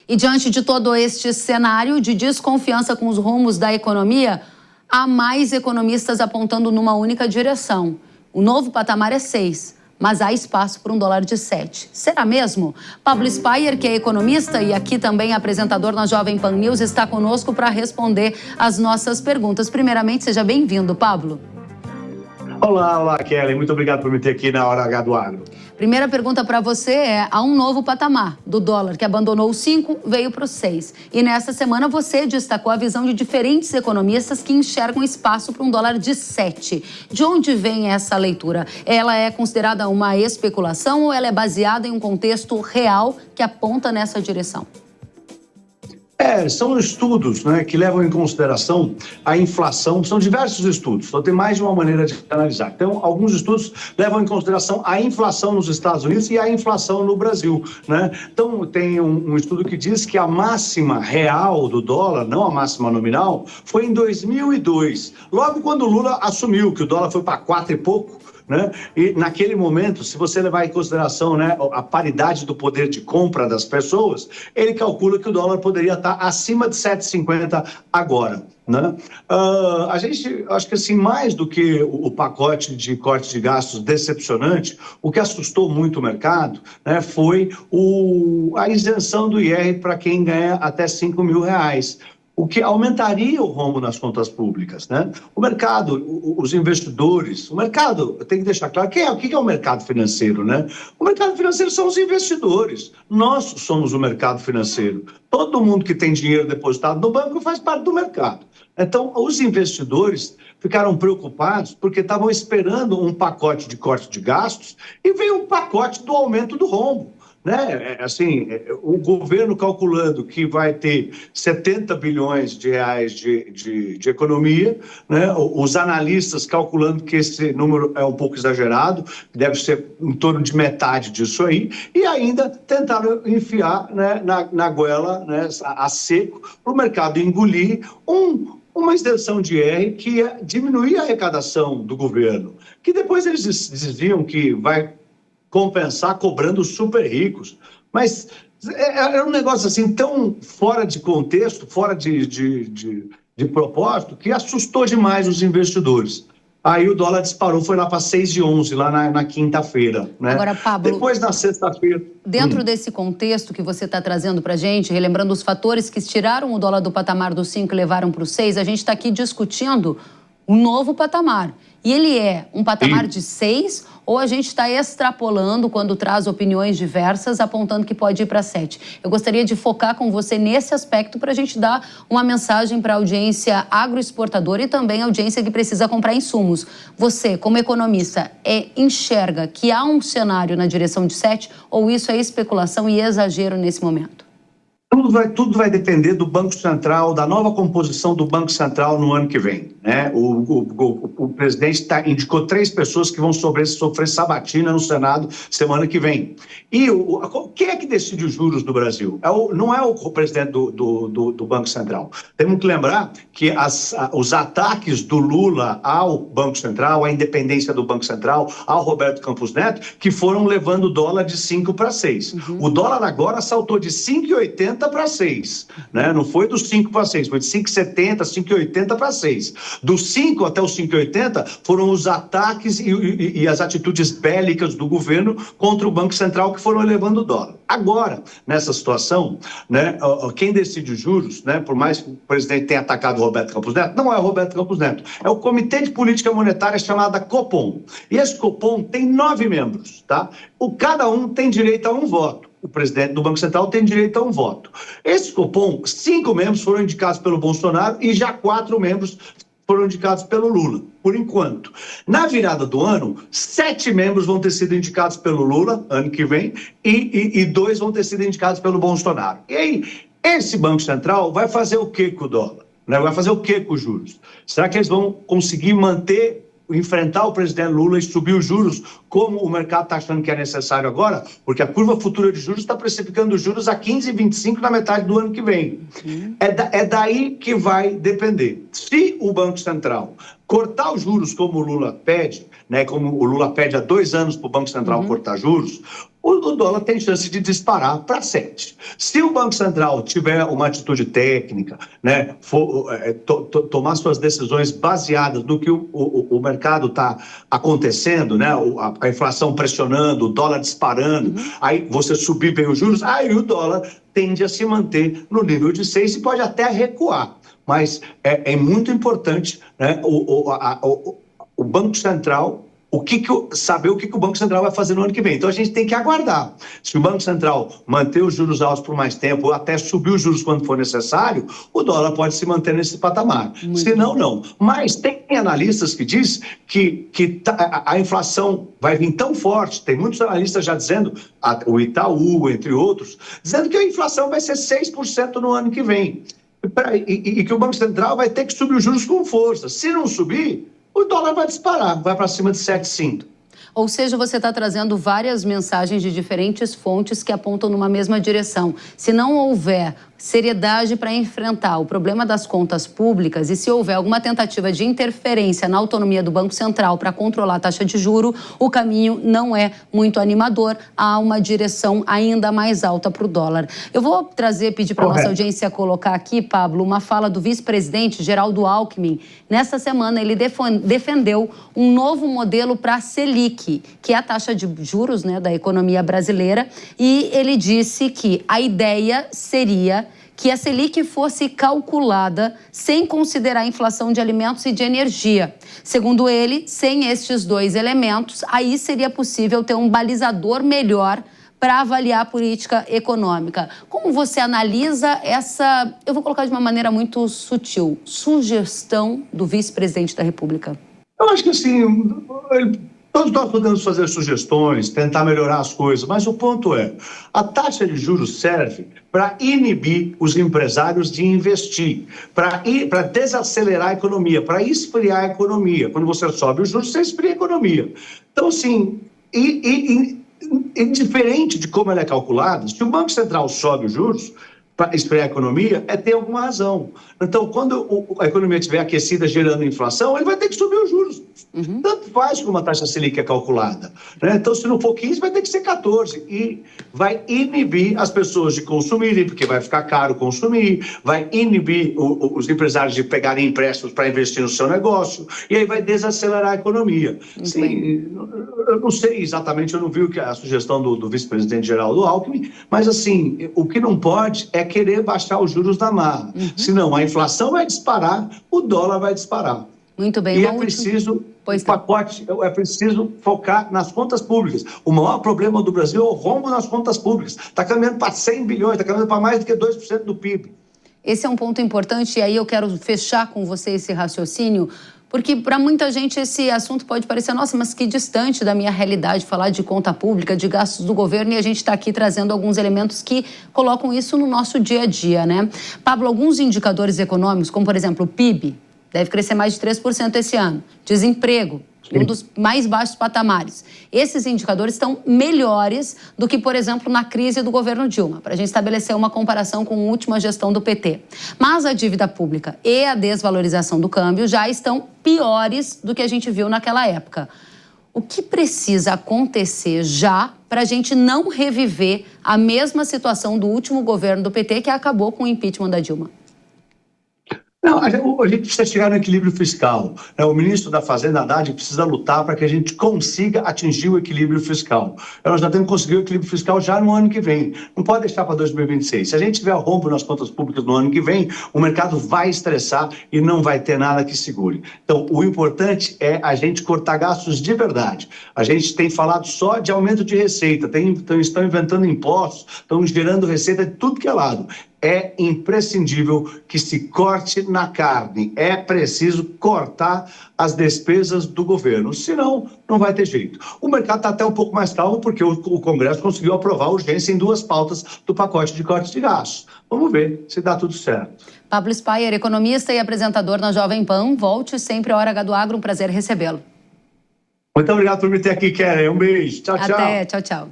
E diante de todo este cenário de desconfiança com os rumos da economia, há mais economistas apontando numa única direção. O novo patamar é 6, mas há espaço para um dólar de 7. Será mesmo? Pablo Spyer, que é economista e aqui também apresentador na Jovem Pan News, está conosco para responder as nossas perguntas. Primeiramente, seja bem-vindo, Pablo. Olá, Kelly. Muito obrigado por me ter aqui na Hora H do Agro. Primeira pergunta para você é: há um novo patamar do dólar que abandonou o 5, veio para o 6. E nessa semana você destacou a visão de diferentes economistas que enxergam espaço para um dólar de 7. De onde vem essa leitura? Ela é considerada uma especulação ou ela é baseada em um contexto real que aponta nessa direção? São estudos, né, que levam em consideração a inflação, são diversos estudos, então tem mais de uma maneira de analisar. Então, alguns estudos levam em consideração a inflação nos Estados Unidos e a inflação no Brasil, né? Então, tem um estudo que diz que a máxima real do dólar, não a máxima nominal, foi em 2002, logo quando o Lula assumiu, que o dólar foi para 4 e pouco, né? E naquele momento, se você levar em consideração, né, a paridade do poder de compra das pessoas, ele calcula que o dólar poderia estar acima de 7,50 agora, né? A gente, acho que assim, mais do que o pacote de corte de gastos decepcionante, o que assustou muito o mercado, né, foi a isenção do IR para quem ganha até R$5.000. O que aumentaria o rombo nas contas públicas, né? O mercado, os investidores, o mercado, tem que deixar claro, o que é o mercado financeiro, né? O mercado financeiro são os investidores, nós somos o mercado financeiro. Todo mundo que tem dinheiro depositado no banco faz parte do mercado. Então, os investidores ficaram preocupados porque estavam esperando um pacote de corte de gastos e veio um pacote do aumento do rombo. Né? Assim, o governo calculando que vai ter 70 bilhões de reais de economia, né? Os analistas calculando que esse número é um pouco exagerado, deve ser em torno de metade disso aí, e ainda tentaram enfiar, né, na goela, né, a seco, para o mercado engolir uma extensão de IR que ia diminuir a arrecadação do governo, que depois eles diziam que vai compensar cobrando os super ricos, mas é um negócio assim tão fora de contexto, fora de propósito, que assustou demais os investidores. Aí o dólar disparou, foi lá para 6,11 lá na quinta-feira, né? Agora, Pablo, depois na sexta-feira... Dentro desse contexto que você está trazendo para a gente, relembrando os fatores que tiraram o dólar do patamar do 5 e levaram para o 6, a gente está aqui discutindo um novo patamar. E ele é um patamar de 6 ou a gente está extrapolando quando traz opiniões diversas, apontando que pode ir para 7? Eu gostaria de focar com você nesse aspecto para a gente dar uma mensagem para a audiência agroexportadora e também a audiência que precisa comprar insumos. Você, como economista, enxerga que há um cenário na direção de 7 ou isso é especulação e exagero nesse momento? Tudo vai depender do Banco Central, da nova composição do Banco Central no ano que vem, né? O presidente indicou 3 pessoas que vão sofrer sabatina no Senado semana que vem. E quem é que decide os juros do Brasil? Não é o presidente do Banco Central. Temos que lembrar que os ataques do Lula ao Banco Central, à independência do Banco Central, ao Roberto Campos Neto, que foram levando o dólar de 5 para 6. O dólar agora saltou de 5,80 para 6, né? Não foi dos 5 para 6, foi de 5,70, 5,80 para 6. Dos 5 até os 5,80 foram os ataques e as atitudes bélicas do governo contra o Banco Central que foram elevando o dólar. Agora, nessa situação, né, quem decide os juros, né, por mais que o presidente tenha atacado o Roberto Campos Neto, não é o Roberto Campos Neto, é o Comitê de Política Monetária chamado Copom. E esse Copom tem 9 membros, tá? Cada um tem direito a um voto. O presidente do Banco Central tem direito a um voto. Esse Copom, 5 membros foram indicados pelo Bolsonaro e já 4 membros foram indicados pelo Lula, por enquanto. Na virada do ano, 7 membros vão ter sido indicados pelo Lula, ano que vem, e 2 vão ter sido indicados pelo Bolsonaro. E aí, esse Banco Central vai fazer o quê com o dólar? Né? Vai fazer o quê com os juros? Será que eles vão conseguir enfrentar o presidente Lula e subir os juros como o mercado está achando que é necessário agora? Porque a curva futura de juros está precificando os juros a 15,25 na metade do ano que vem. É daí que vai depender. Se o Banco Central cortar os juros como o Lula pede, né, como o Lula pede há 2 anos para o Banco Central cortar juros, o dólar tem chance de disparar para 7. Se o Banco Central tiver uma atitude técnica, né, tomar suas decisões baseadas no que o mercado está acontecendo, né, a inflação pressionando, o dólar disparando, aí você subir bem os juros, aí o dólar tende a se manter no nível de 6 e pode até recuar. Mas é muito importante, né, o Banco Central saber o que o Banco Central vai fazer no ano que vem. Então, a gente tem que aguardar. Se o Banco Central manter os juros altos por mais tempo, ou até subir os juros quando for necessário, o dólar pode se manter nesse patamar. Se não, não. Mas tem analistas que dizem que a inflação vai vir tão forte, tem muitos analistas já dizendo, o Itaú, entre outros, dizendo que a inflação vai ser 6% no ano que vem. E que o Banco Central vai ter que subir os juros com força. Se não subir, o dólar vai disparar, vai para cima de 7,5. Ou seja, você está trazendo várias mensagens de diferentes fontes que apontam numa mesma direção. Se não houver seriedade para enfrentar o problema das contas públicas e se houver alguma tentativa de interferência na autonomia do Banco Central para controlar a taxa de juro, o caminho não é muito animador. Há uma direção ainda mais alta para o dólar. Eu vou pedir para a nossa audiência colocar aqui, Pablo, uma fala do vice-presidente Geraldo Alckmin. Nesta semana, ele defendeu um novo modelo para a Selic, que é a taxa de juros, né, da economia brasileira, e ele disse que a ideia seria que a Selic fosse calculada sem considerar a inflação de alimentos e de energia. Segundo ele, sem estes dois elementos, aí seria possível ter um balizador melhor para avaliar a política econômica. Como você analisa essa, eu vou colocar de uma maneira muito sutil, sugestão do vice-presidente da República? Eu acho que assim, todos nós podemos fazer sugestões, tentar melhorar as coisas, mas o ponto é, a taxa de juros serve para inibir os empresários de investir, para desacelerar a economia, para esfriar a economia. Quando você sobe os juros, você esfria a economia. Então, assim, indiferente de como ela é calculada, se o Banco Central sobe os juros para esfriar a economia, tem alguma razão. Então, quando a economia estiver aquecida, gerando inflação, ele vai ter que subir os juros. Tanto faz como a taxa Selic é calculada, né? Então, se não for 15, vai ter que ser 14. E vai inibir as pessoas de consumirem, porque vai ficar caro consumir, vai inibir os empresários de pegarem empréstimos para investir no seu negócio, e aí vai desacelerar a economia. Sim, eu não sei exatamente, eu não vi a sugestão do vice-presidente Geraldo Alckmin, mas assim, o que não pode é querer baixar os juros da marra. Senão a inflação vai disparar, o dólar vai disparar. Muito bem. E é preciso é preciso focar nas contas públicas. O maior problema do Brasil é o rombo nas contas públicas. Está caminhando para 100 bilhões, está caminhando para mais do que 2% do PIB. Esse é um ponto importante e aí eu quero fechar com você esse raciocínio, porque para muita gente esse assunto pode parecer, nossa, mas que distante da minha realidade falar de conta pública, de gastos do governo, e a gente está aqui trazendo alguns elementos que colocam isso no nosso dia a dia, né? Pablo, alguns indicadores econômicos, como por exemplo o PIB, deve crescer mais de 3% esse ano. Desemprego, um dos mais baixos patamares. Esses indicadores estão melhores do que, por exemplo, na crise do governo Dilma, para a gente estabelecer uma comparação com a última gestão do PT. Mas a dívida pública e a desvalorização do câmbio já estão piores do que a gente viu naquela época. O que precisa acontecer já para a gente não reviver a mesma situação do último governo do PT que acabou com o impeachment da Dilma? Não, a gente precisa chegar no equilíbrio fiscal. O ministro da Fazenda, Haddad, precisa lutar para que a gente consiga atingir o equilíbrio fiscal. Nós já temos que conseguir o equilíbrio fiscal já no ano que vem. Não pode deixar para 2026. Se a gente tiver rombo nas contas públicas no ano que vem, o mercado vai estressar e não vai ter nada que segure. Então, o importante é a gente cortar gastos de verdade. A gente tem falado só de aumento de receita, estão inventando impostos, estão gerando receita de tudo que é lado. É imprescindível que se corte na carne. É preciso cortar as despesas do governo, senão não vai ter jeito. O mercado está até um pouco mais calmo porque o Congresso conseguiu aprovar a urgência em 2 pautas do pacote de cortes de gastos. Vamos ver se dá tudo certo. Pablo Spyer, economista e apresentador na Jovem Pan. Volte sempre à Hora H do Agro, um prazer recebê-lo. Muito obrigado por me ter aqui, Keren. Um beijo. Tchau, tchau. Até, tchau, tchau.